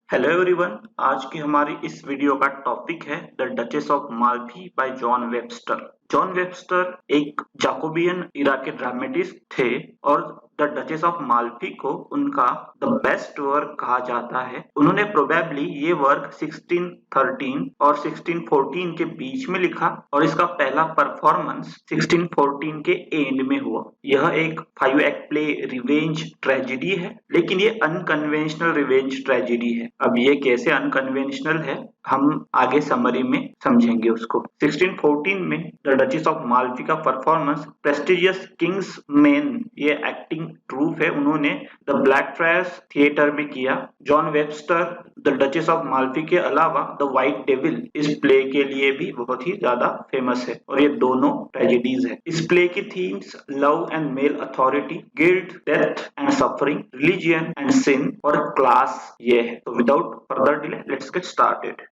Hello everyone. आज की हमारी इस वीडियो का टॉपिक है the duchess of Malfi bye John Webster. John Webster एक जाकोबियन इरा के ड्रामेटिस्ट थे और द डचेस ऑफ माल्फी को उनका द बेस्ट वर्क कहा जाता है। उन्होंने प्रोबेबली ये वर्क 1613 और 1614 के बीच में लिखा और इसका पहला परफॉर्मेंस 1614 के एंड में हुआ। यह एक 5 एक्ट प्ले रिवेंज ट्रेजेडी है, लेकिन ये अनकन्वेंशनल रिवेंज ट्रेजेडी है। अब ये कैसे अनकन्वेंशनल है हम आगे समरी में समझेंगे उसको। 1614 में द डचेस ऑफ माल्फी का परफॉर्मेंस प्रेस्टिजियस किंग्स मैन, ये एक्टिंग ट्रूप है, उन्होंने द ब्लैक फ्रायर्स थिएटर में किया। John Webster the duchess of Malfi के अलावा द व्हाइट डेविल इस प्ले के लिए भी बहुत ही ज्यादा फेमस है और ये दोनों ट्रेजेडीज है। इस प्ले की themes love and male authority, guilt, death and suffering, religion and sin और क्लास ये है। तो without further delay let's get started.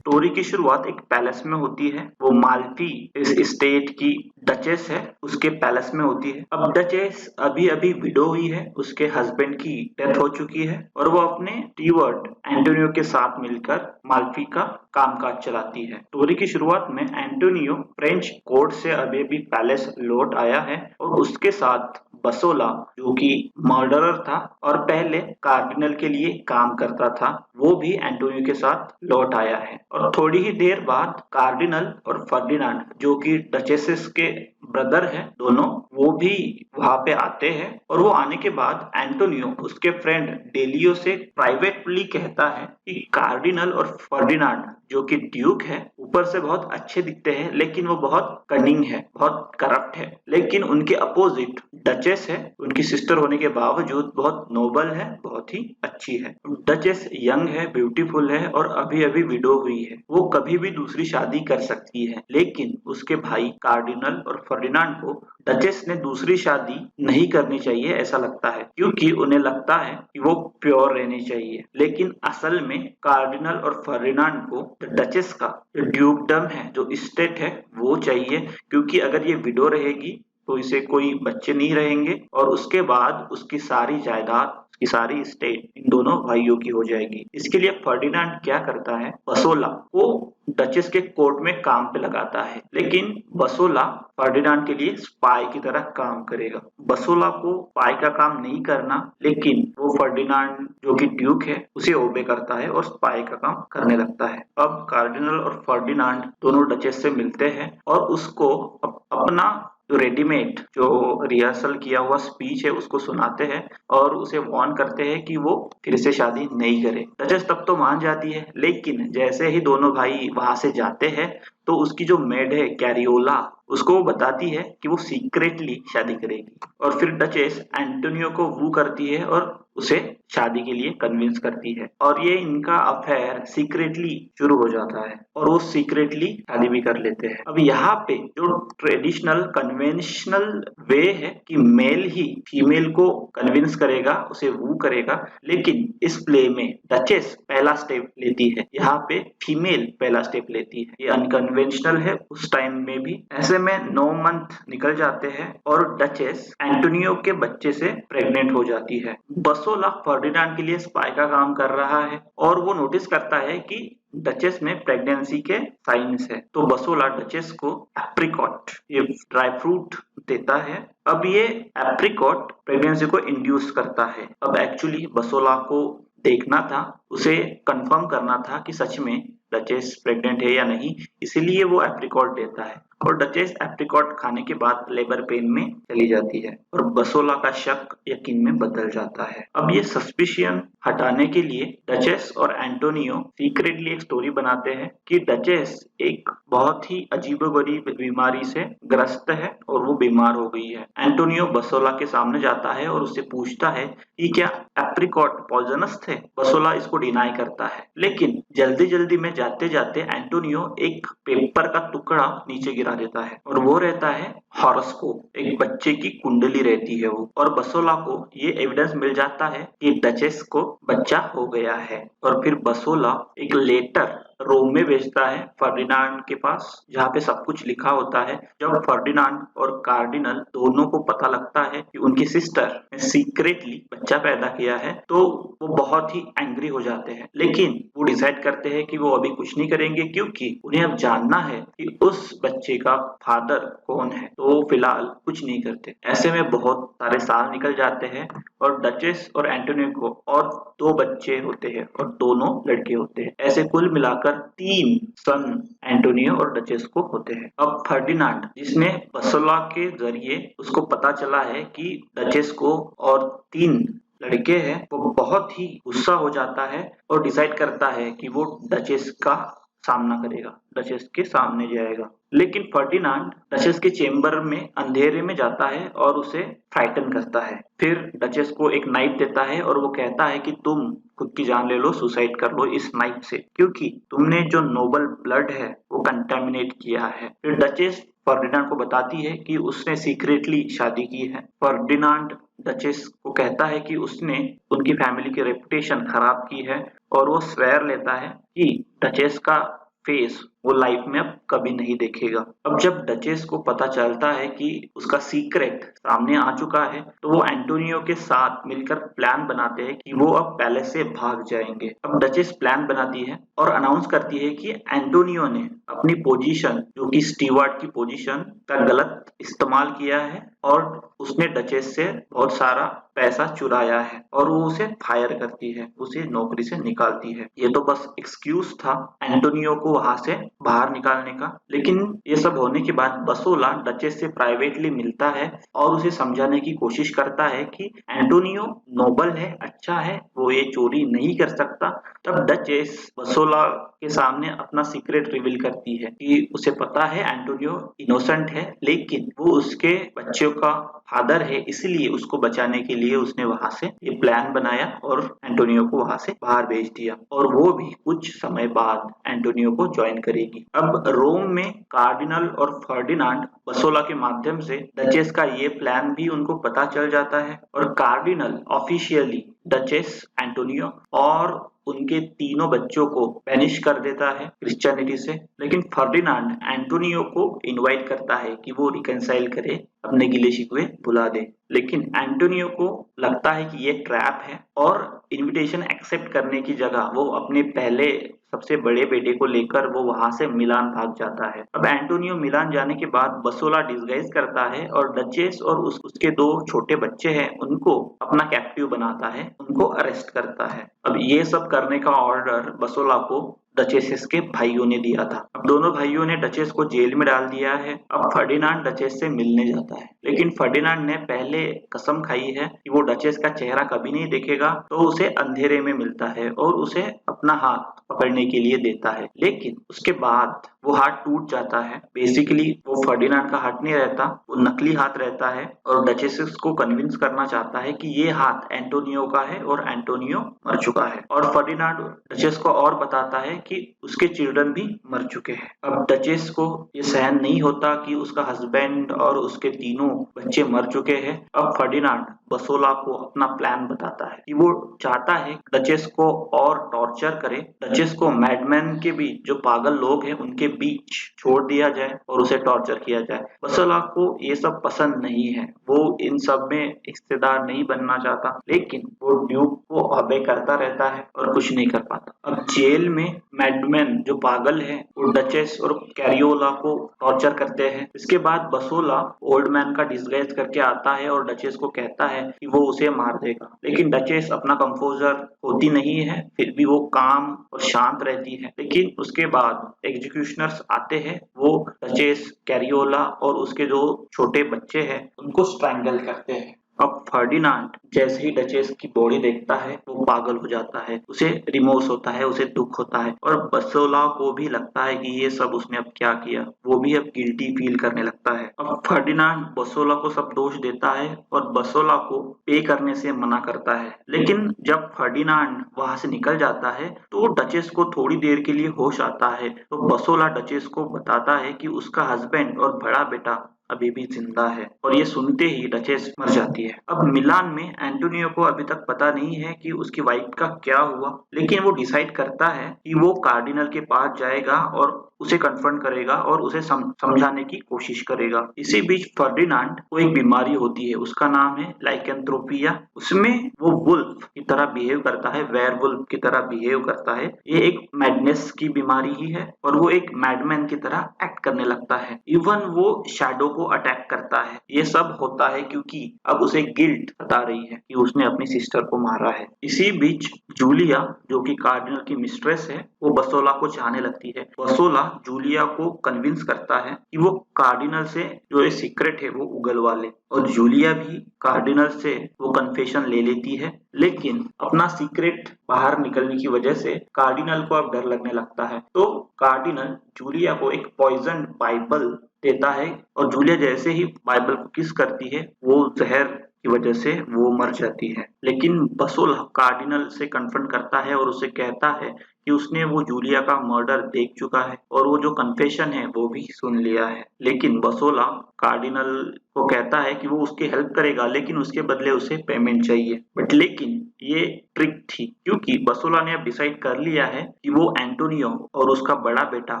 Story की शुरुआत एक पैलेस में होती है। वो माल्फी इस स्टेट की डचेस है, उसके पैलेस में होती है। अब डचेस अभी अभी विडो हुई है, उसके हस्बैंड की डेथ हो चुकी है और वो अपने स्टीवर्ड एंटोनियो के साथ मिलकर माल्फी का कामकाज चलाती है। स्टोरी की शुरुआत में एंटोनियो फ्रेंच कोर्ट से अभी अभी पैलेस लौट आया है और उसके साथ बसोला, जो कि मर्डरर था और पहले कार्डिनल के लिए काम करता था, वो भी एंटोनियो के साथ लौट आया है। और थोड़ी ही देर बाद कार्डिनल और फर्डिनांड, जो कि डचेसेस के ब्रदर है दोनों, वो भी वहां पे आते हैं। और वो आने के बाद एंटोनियो उसके फ्रेंड डेलियो से प्राइवेटली कहता है कि कार्डिनल और फर्डिनांड, जो कि ड्यूक है, ऊपर से बहुत अच्छे दिखते हैं लेकिन वो बहुत कनिंग है, बहुत करप्ट है। लेकिन उनके अपोजिट डचेस है, उनकी सिस्टर होने के बावजूद बहुत नोबल है, बहुत ही अच्छी है। डचेस यंग है, ब्यूटीफुल है और अभी अभी विडो हुई है। वो कभी भी दूसरी शादी कर सकती है, लेकिन उसके भाई कार्डिनल और फर्डिनांड को डचेस ने दूसरी शादी नहीं करनी चाहिए ऐसा लगता है, क्योंकि उन्हें लगता है कि वो प्योर रहनी चाहिए। लेकिन असल में कार्डिनल और फर्डिनांड को डचेस का जो ड्यूकडम है, जो स्टेट है, वो चाहिए, क्योंकि अगर ये विडो रहेगी तो इसे कोई बच्चे नहीं रहेंगे और उसके बाद उसकी सारी जायदाद, उसकी सारी स्टेट इन दोनों भाइयों की हो जाएगी। इसके लिए फर्डिनांड क्या करता है, बसोला को डचेस के कोर्ट में काम पे लगाता है, लेकिन बसोला फर्डिनांड के लिए स्पाई की तरह काम करेगा। बसोला को स्पाई का काम नहीं करना, लेकिन वो फर्डिनांड, जो कि ड्यूक है, उसे ओबे करता है और स्पाई का काम करने लगता है। अब कार्डिनल और फर्डिनांड दोनों डचेस से मिलते हैं और उसको अपना जो रेडीमेड, जो रिहर्सल किया हुआ स्पीच है, उसको सुनाते हैं और उसे वार्न करते हैं कि वो फिर से शादी नहीं करे। डचेस तब तो मान जाती है, लेकिन जैसे ही दोनों भाई वहां से जाते हैं तो उसकी जो मेड है कैरियोला, उसको वो बताती है कि वो सीक्रेटली शादी करेगी और फिर डचेस एंटोनियो को वू करती है और उसे शादी के लिए कन्विंस करती है और ये इनका अफेयर सीक्रेटली शुरू हो जाता है और वो सीक्रेटली शादी भी कर लेते हैं। अब यहाँ पे जो ट्रेडिशनल कन्वेंशनल वे है कि मेल ही फीमेल को कन्विंस करेगा, उसे वू करेगा, लेकिन इस प्ले में डचेस पहला स्टेप लेती है, यहाँ पे फीमेल पहला स्टेप लेती है। ये अनकन्वेंशनल है उस टाइम में भी। ऐसे में 9 मंथ निकल जाते हैं और डचेस एंटोनियो के बच्चे से प्रेग्नेंट हो जाती है। बसोला फर्डिनांड के लिए स्पाई का काम कर रहा है और वो नोटिस करता है कि डचेस में प्रेगनेंसी के साइंस है, तो बसोला डचेस को एप्रिकॉट, ये ड्राई फ्रूट देता है। अब ये एप्रिकॉट प्रेगनेंसी को इंड्यूस करता है। अब एक्चुअली बसोला को देखना था, उसे कंफर्म करना था कि सच में डचेस प्रेग्नेंट है या नहीं, इसीलिए वो एप्रिकॉट देता है और डचेस एप्रिकॉट खाने के बाद लेबर पेन में चली जाती है और बसोला का शक यकीन में बदल जाता है। अब ये सस्पिशियन हटाने के लिए डचेस और एंटोनियो सीक्रेटली एक स्टोरी बनाते हैं कि डचेस एक बहुत ही अजीबोगरीब बीमारी से ग्रस्त है और वो बीमार हो गई है। एंटोनियो बसोला के सामने जाता है और उससे पूछता है कि क्या एप्रिकॉट पॉइजनस थे। बसोला इसको डिनाई करता है, लेकिन जल्दी जल्दी में जाते जाते एंटोनियो एक पेपर का टुकड़ा नीचे गिरा देता है और वो रहता है हॉरोस्कोप, एक बच्चे की कुंडली रहती है वो। और बसोला को ये एविडेंस मिल जाता है कि डचेस को बच्चा हो गया है और फिर बसोला एक लेटर रोम में भेजता है फर्डिनांड के पास, जहाँ पे सब कुछ लिखा होता है। जब फर्डिनांड और कार्डिनल दोनों को पता लगता है कि उनकी सिस्टर ने सीक्रेटली बच्चा पैदा किया है, तो वो बहुत ही एंग्री हो जाते हैं। लेकिन वो डिसाइड करते हैं कि वो अभी कुछ नहीं करेंगे, क्योंकि उन्हें अब जानना है कि उस बच्चे का फादर कौन है। तो वो फिलहाल कुछ नहीं करते। ऐसे में बहुत सारे साल निकल जाते हैं और डचेस और एंटोनियो को और 2 बच्चे होते हैं और दोनों लड़के होते हैं। ऐसे कुल मिलाकर 3 सन एंटोनियो और डचेस को होते हैं। अब फर्डिनांड, जिसने बसोला के जरिए उसको पता चला है कि डचेस को और 3 लड़के हैं, वो बहुत ही गुस्सा हो जाता है और डिसाइड करता है कि वो डचेस का सामना करेगा, डचेस के सामने जाएगा। लेकिन फर्डिनांड डचेस के चेम्बर में अंधेरे में जाता है और उसे फ्राइटन करता है। फिर डचेस को एक नाइफ देता है और वो कहता है कि तुम खुद की जान ले लो, सुसाइड कर लो इस नाइफ से, क्योंकि तुमने जो नोबल ब्लड है वो कंटेमिनेट किया है। फिर डचेस फर्डिनांड को बताती है कि उसने सीक्रेटली शादी की है। फर्डिनांड डचेस को कहता है कि उसने उनकी फैमिली की रेपुटेशन खराब की है और वो स्वेर लेता है कि डचेस का फेस वो लाइफ में अब कभी नहीं देखेगा। अब जब डचेस को पता चलता है कि उसका सीक्रेट सामने आ चुका है, तो वो एंटोनियो के साथ मिलकर प्लान बनाते हैं कि वो अब पैलेस से भाग जाएंगे। अब डचेस प्लान बनाती है और अनाउंस करती है कि एंटोनियो ने अपनी पोजीशन, जो कि स्टीवर्ड की पोजीशन, का गलत इस्तेमाल किया है और उसने डचेस से बहुत सारा पैसा चुराया है और वो उसे फायर करती है, उसे नौकरी से निकालती है। ये तो बस एक्सक्यूज था एंटोनियो को वहां से बाहर निकालने का। लेकिन ये सब होने के बाद बसोला डचेस से प्राइवेटली मिलता है और उसे समझाने की कोशिश करता है कि एंटोनियो नोबल है, अच्छा है, वो ये चोरी नहीं कर सकता। तब डचेस बसोला के सामने अपना सीक्रेट रिवील करती है कि उसे पता है एंटोनियो इनोसेंट है, लेकिन वो उसके बच्चों का फादर है, इसलिए उसको बचाने के लिए उसने वहां से ये प्लान बनाया और एंटोनियो को वहां से बाहर भेज दिया और वो भी कुछ समय बाद एंटोनियो को ज्वाइन करेगी। अब रोम में कार्डिनल और फर्डिनांड बसोला के माध्यम से डचेस का ये प्लान भी उनको पता चल जाता है और कार्डिनल ऑफिशियली डचेस, एंटोनियो और उनके तीनों बच्चों को बैनिश कर देता है क्रिश्चियनिटी से। लेकिन फर्डिनांड एंटोनियो को इनवाइट करता है कि वो रिकंसाइल करे, अपने गिले शिकवे भुला दे। लेकिन एंटोनियो को लगता है कि ये ट्रैप है और इनविटेशन एक्सेप्ट करने की जगह वो अपने पहले सबसे बड़े बेटे को लेकर वो वहां से मिलान भाग जाता है। अब एंटोनियो मिलान जाने के बाद बसोला डिस्गाइज करता है और डचेस और उसके 2 छोटे बच्चे हैं उनको अपना कैप्टिव बनाता है, उनको अरेस्ट करता है। अब ये सब करने का ऑर्डर बसोला को डचेसेस के भाइयों ने दिया था। अब दोनों भाइयों ने डचेस को जेल में डाल दिया है। अब फर्डिनांड डचेस से मिलने जाता है, लेकिन फर्डिनांड ने पहले कसम खाई है कि वो डचेस का चेहरा कभी नहीं देखेगा, तो उसे अंधेरे में मिलता है और उसे अपना हाथ पकड़ने के लिए देता है। लेकिन उसके बाद वो हाथ टूट जाता है। बेसिकली वो फर्डिनांड का हाथ नहीं रहता, वो नकली हाथ रहता है और डचेसेस को कन्विंस करना चाहता है कि ये हाथ एंटोनियो का है और एंटोनियो मर चुका है। और फर्डिनांड डचेस को और बताता है कि उसके चिल्ड्रन भी मर चुके हैं। अब डचेस को ये सहन नहीं होता कि उसका हस्बैंड और उसके तीनों बच्चे मर चुके हैं। अब फर्डिनांड बसोला को अपना प्लान बताता है कि वो चाहता है डचेस को और टॉर्चर करे, डचेस को मैडमैन के बीच, जो पागल लोग हैं उनके बीच छोड़ दिया जाए और उसे टॉर्चर किया जाए। बसोला को ये सब पसंद नहीं है, वो इन सब में हिस्सेदार नहीं बनना चाहता, लेकिन वो ड्यूक को अबे करता रहता है और कुछ नहीं कर पाता। अब जेल में मैडमैन जो पागल है वो डचेस और कैरियोला को टॉर्चर करते हैं। इसके बाद बसोला ओल्ड मैन का डिस्गाइज करके आता है और डचेस को कहता है कि वो उसे मार देगा, लेकिन डचेस अपना कंपोजर होती नहीं है, फिर भी वो काम और शांत रहती है। लेकिन उसके बाद एग्जीक्यूशनर्स आते हैं, वो डचेस, कैरियोला और उसके जो छोटे बच्चे हैं उनको स्ट्रैंगल करते हैं। अब फर्डिनांड जैसे ही डचेस की बॉडी देखता है वो पागल हो जाता है, उसे रिमोर्स होता है, उसे दुख होता है और बसोला को भी लगता है कि ये सब उसने अब क्या किया, वो भी अब गिल्टी फील करने लगता है। अब फर्डिनांड बसोला को सब दोष देता है और बसोला को पे करने से मना करता है। लेकिन जब फर्डिनांड वहां से निकल जाता है तो डचेस को थोड़ी देर के लिए होश आता है, तो बसोला डचेस को बताता है कि उसका हस्बैंड और बड़ा बेटा अभी भी जिंदा है। और ये सुनते ही डचेस मर जाती है। अब मिलान में एंटोनियो को अभी तक पता नहीं है कि उसकी वाइफ का क्या हुआ, लेकिन वो डिसाइड करता है कि वो कार्डिनल के पास जाएगा और उसे कन्फ्रंट करेगा और उसे समझाने की कोशिश करेगा। इसी बीच फर्डिनांड को एक बीमारी होती है, उसका नाम है लाइकेंथ्रोपिया। उसमें वो वुल्फ की तरह बिहेव करता है, वेयरवुल्फ की तरह बिहेव करता है। ये एक मैडनेस की बीमारी ही है और वो एक मैडमैन की तरह एक्ट करने लगता है। इवन वो शैडो को अटैक करता है। ये सब होता है क्योंकि अब उसे गिल्ट बता रही है कि उसने अपनी सिस्टर को मारा है। इसी बीच जूलिया, जो कि कार्डिनल की मिस्ट्रेस है, वो बसोला को चाहने लगती है। बसोला जूलिया को कन्विंस करता है कि वो कार्डिनल से जो ये सीक्रेट है वो उगलवा ले, और जूलिया भी कार्डिनल से वो कन्फेशन ले लेती है। लेकिन अपना सीक्रेट बाहर निकलने की वजह से कार्डिनल को अब डर लगने लगता है। तो कार्डिनल जूलिया को एक पॉइजन बाइबल देता है और जूलिया जैसे ही बाइबल को किस करती है, वो जहर की वजह से वो मर जाती है। लेकिन बसोला कार्डिनल से कन्फ्रंट करता है और उसे कहता है कि उसने वो जूलिया का मर्डर देख चुका है और वो जो कन्फेशन है वो भी सुन लिया है। लेकिन बसोला कार्डिनल को कहता है कि वो उसकी हेल्प करेगा, लेकिन उसके बदले उसे पेमेंट चाहिए। बट लेकिन ये ट्रिक थी, क्योंकि बसोला ने अब डिसाइड कर लिया है कि वो एंटोनियो और उसका बड़ा बेटा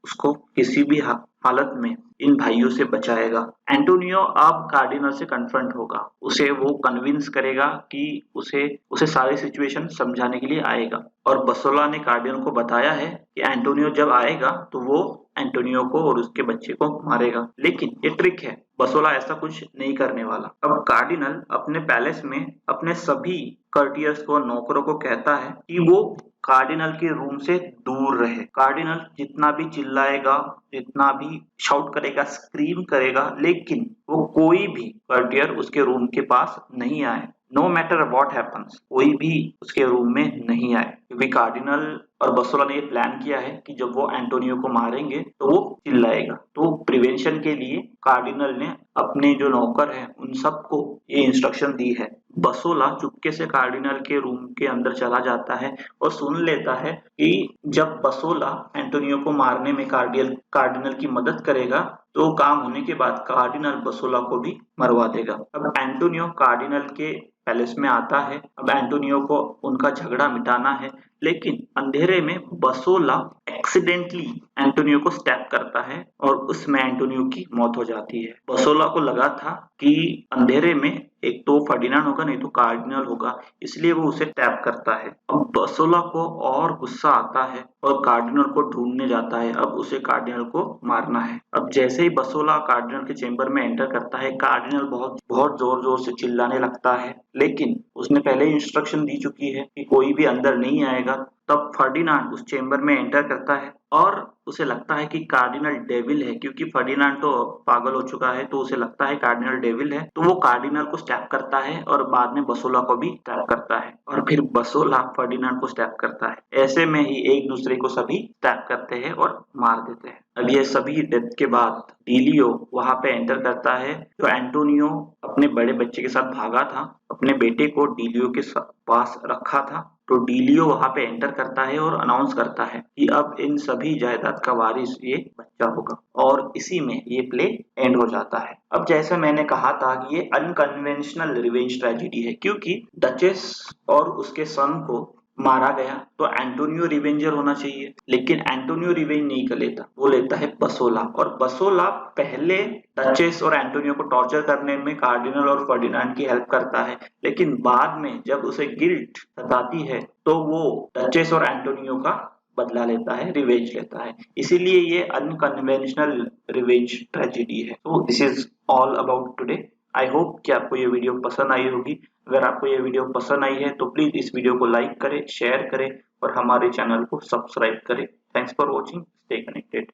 उसको किसी भी हालत में इन भाइयों से बचाएगा। एंटोनियो अब कार्डिनल से कन्फ्रंट होगा, उसे वो कन्विंस करेगा कि उसे उसे सारी सिचुएशन समझाने के लिए आएगा। और बसोला ने कार्डिनल को बताया है कि एंटोनियो जब आएगा तो वो एंटोनियो को और उसके बच्चे को मारेगा। लेकिन ये ट्रिक है, बसोला ऐसा कुछ नहीं करने वाला। अब कार्डिनल अपने पैलेस में अपने सभी कर्टियर्स को, नौकरों को कहता है कि वो कार्डिनल के रूम से दूर रहे। कार्डिनल जितना भी चिल्लाएगा, जितना भी शाउट करेगा, स्क्रीम करेगा, लेकिन वो कोई भी कर्टियर उसके रूम के पास नहीं आए। नो मैटर व्हाट हैपन्स, कोई भी उसके रूम में नहीं आए, क्योंकि कार्डिनल और बसोला ने ये प्लान किया है कि जब वो एंटोनियो को मारेंगे तो वो चिल्लाएगा। तो प्रिवेंशन के लिए कार्डिनल ने अपने जो नौकर हैं उन सबको ये इंस्ट्रक्शन दी है। बसोला चुपके से कार्डिनल के रूम के अंदर चला जाता है और सुन लेता है कि जब बसोला एंटोनियो को मारने में कार्डिनल की मदद करेगा तो काम होने के बाद कार्डिनल बसोला को भी मरवा देगा। अब एंटोनियो कार्डिनल के पैलेस में आता है। अब एंटोनियो को उनका झगड़ा मिटाना है, लेकिन अंधेरे में बसोला एक्सीडेंटली एंटोनियो को स्टैब करता है और उसमें एंटोनियो की मौत हो जाती है। बसोला को लगा था कि अंधेरे में एक तो फर्डिनांड होगा, नहीं तो कार्डिनल होगा, इसलिए वो उसे टैप करता है। अब बसोला को और गुस्सा आता है और कार्डिनल को ढूंढने जाता है। अब उसे कार्डिनल को मारना है। अब जैसे ही बसोला कार्डिनल के चेंबर में एंटर करता है, कार्डिनल बहुत जोर जोर से चिल्लाने लगता है, लेकिन उसने पहले ही इंस्ट्रक्शन दी चुकी है कि कोई भी अंदर नहीं आएगा। तब फर्डिनांड उस चेंबर में एंटर करता है और उसे लगता है कि कार्डिनल डेविल है, क्योंकि फर्डिनांड तो पागल हो चुका है, तो उसे लगता है कार्डिनल डेविल है। तो वो कार्डिनल को स्टैब करता है और बाद में बसोला को भी स्टैब करता है और फिर बसोला फर्डिनांड को स्टैब करता है। ऐसे में ही एक दूसरे को सभी स्टैब करते हैं और मार देते हैं। अब ये सभी डेथ के बाद डीलियो वहां पे एंटर करता है। जो एंटोनियो अपने बड़े बच्चे के साथ भागा था, अपने बेटे को डीलियो के पास रखा था, तो डीलियो वहां पे एंटर करता है और अनाउंस करता है कि अब इन सभी जायदाद का वारिस ये बच्चा होगा। और इसी में ये प्ले एंड हो जाता है। अब जैसे मैंने कहा था कि ये अनकन्वेंशनल रिवेंज ट्रेजेडी है, क्योंकि डचेस और उसके सन को मारा गया तो एंटोनियो रिवेंजर होना चाहिए, लेकिन एंटोनियो रिवेंज नहीं कर लेता, वो लेता है बसोला। और बसोला पहले डचेस और एंटोनियो को टॉर्चर करने में कार्डिनल और फर्डिनांड की हेल्प करता है, लेकिन बाद में जब उसे गिल्ट सताती है तो वो डचेस और एंटोनियो का बदला लेता है, रिवेंज लेता है। इसीलिए ये अनकन्वेंशनल रिवेंज ट्रेजेडी है। तो this is all about today. I hope कि आपको ये वीडियो पसंद आई होगी। अगर आपको ये वीडियो पसंद आई है तो प्लीज इस वीडियो को लाइक करें, शेयर करें और हमारे चैनल को सब्सक्राइब करें। Thanks for watching, stay connected.